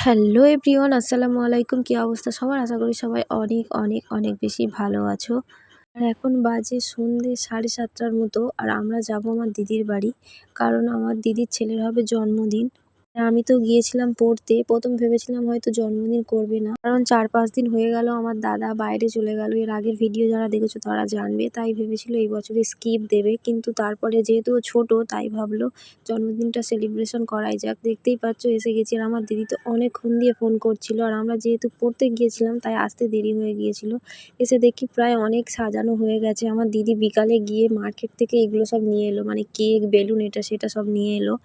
Hello everyone, আসসালামু আলাইকুম। কী অবস্থা সবার? আশা করি সবাই অনেক অনেক অনেক বেশি ভালো আছো। আর এখন বাজে সন্ধ্যে 7:30টার মতো, আর আমরা যাব আমার দিদির বাড়ি, কারণ আমার দিদির ছেলের হবে জন্মদিন। আমি তো গিয়েছিলাম পড়তে, প্রথম ভেবেছিলাম হয়তো জন্মদিন করবে না, কারণ 4-5 দিন হয়ে গেল আমার দাদা বাইরে চলে গেল। এর আগের ভিডিও যারা দেখেছো তারা জানবে, তাই ভেবেছিল এই বছরে স্কিপ দেবে, কিন্তু তারপরে যেহেতু ও ছোটো তাই ভাবলো জন্মদিনটা সেলিব্রেশন করাই যাক। দেখতেই পাচ্ছ এসে গেছি, আর আমার দিদি তো অনেকক্ষণ দিয়ে ফোন করছিল, আর আমরা যেহেতু পড়তে গিয়েছিলাম তাই আসতে দেরি হয়ে গিয়েছিল। এসে দেখি প্রায় অনেক সাজানো হয়ে গেছে। আমার দিদি বিকালে গিয়ে মার্কেট থেকে এগুলো সব নিয়ে এলো, মানে কেক, বেলুন, এটা সেটা সব নিয়ে এলো।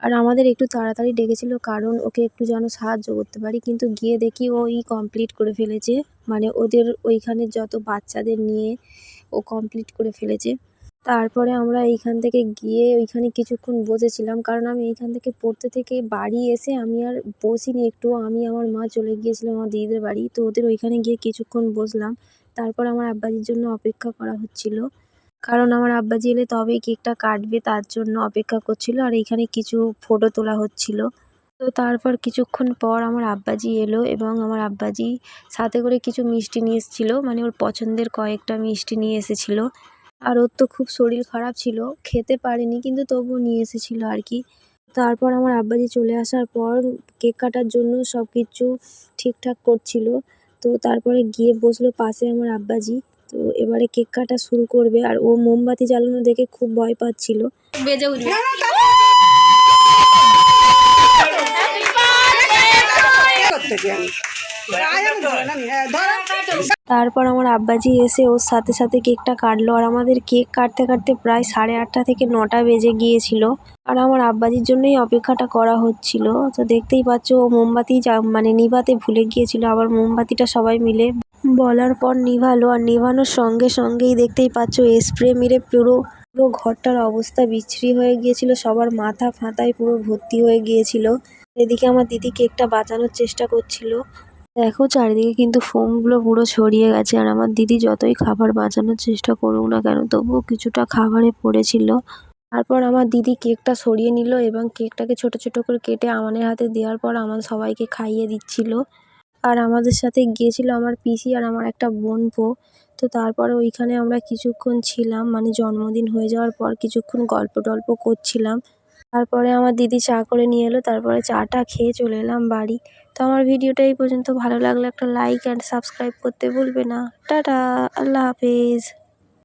আর আমাদের একটু তাড়াতাড়ি ডেকেছিল, কারণ ওকে একটু যেন সাহায্য করতে পারি, কিন্তু গিয়ে দেখি ওই কমপ্লিট করে ফেলেছে, মানে ওদের ওইখানে যত বাচ্চাদের নিয়ে ও কমপ্লিট করে ফেলেছে। তারপরে আমরা এইখান থেকে গিয়ে ওইখানে কিছুক্ষণ বসেছিলাম, কারণ আমি এইখান থেকে পড়তে থেকে বাড়ি এসে আমি আর বসিনি একটু, আমি আমার মা চলে গিয়েছিলাম আমার দিদিদের বাড়ি। তো ওদের ওইখানে গিয়ে কিছুক্ষণ বসলাম। তারপর আমার আব্বাজির জন্য অপেক্ষা করা হচ্ছিল, কারণ আমার আব্বাজি এলে তবেই কেকটা কাটবে, তার জন্য অপেক্ষা করছিল। আর এইখানে কিছু ফটো তোলা হচ্ছিল। তো তারপর কিছুক্ষণ পর আমার আব্বাজি এলো, এবং আমার আব্বাজি সাথে করে কিছু মিষ্টি নিয়ে এসেছিলো, মানে ওর পছন্দের কয়েকটা মিষ্টি নিয়ে এসেছিলো। আর ওর তো খুব শরীর খারাপ ছিল, খেতে পারেনি, কিন্তু তবুও নিয়ে এসেছিলো আর কি। তারপর আমার আব্বাজি চলে আসার পর কেক কাটার জন্য সব কিছু ঠিকঠাক করছিল। তো তারপরে গিয়ে বসলো পাশে আমার আব্বাজি। তো এবারে কেক কাটা শুরু করবে, আর ও মোমবাতি জ্বালানো দেখে খুব ভয় পাচ্ছিল। বেজে উঠবে। তারপর আমার আব্বাজি এসে ওর সাথে সাথে কেকটা কাটলো, আর আমাদের কেক কাটতে কাটতে প্রায় 8:30 থেকে 9টা বেজে গিয়েছিল। আর আমার আব্বাজির জন্যই অপেক্ষাটা করা হচ্ছিল। তো দেখতেই পাচ্ছ ও মোমবাতি মানে নিভাতে ভুলে গিয়েছিল, আবার মোমবাতিটা সবাই মিলে বলার পর নিভালো, আর নিভানোর সঙ্গে সঙ্গেই দেখতেই পাচ্ছ স্প্রে মেরে পুরো পুরো ঘরটার অবস্থা বিচ্ছিরি হয়ে গিয়েছিল। সবার মাথা ফাতায় পুরো ভর্তি হয়ে গিয়েছিল। এদিকে আমার দিদি কেকটা বাঁচানোর চেষ্টা করছিল। দেখো চারিদিকে কিন্তু ফোমগুলো পুরো ছড়িয়ে গেছে, আর আমার দিদি যতই খাবার বাঁচানোর চেষ্টা করুক না কেন তবুও কিছুটা খাবারে পড়েছিল। তারপর আমার দিদি কেকটা সরিয়ে নিল, এবং কেকটাকে ছোট ছোট করে কেটে আমাদের হাতে দেওয়ার পর আমাদের সবাইকে খাইয়ে দিচ্ছিল। আর আমাদের সাথে গিয়েছিল আমার পিসি আর আমার একটা বোনপো। তো তারপরে ওইখানে আমরা কিছুক্ষণ ছিলাম, মানে জন্মদিন হয়ে যাওয়ার পর কিছুক্ষণ গল্প টল্প করছিলাম। তারপরে আমার দিদি চা করে নিয়ে এলো, তারপরে চাটা খেয়ে চলে এলাম বাড়ি। তো আমার ভিডিওটা এই পর্যন্ত। ভালো লাগলে একটা লাইক অ্যান্ড সাবস্ক্রাইব করতে ভুলবে না। টাটা, আল্লাহ হাফেজ।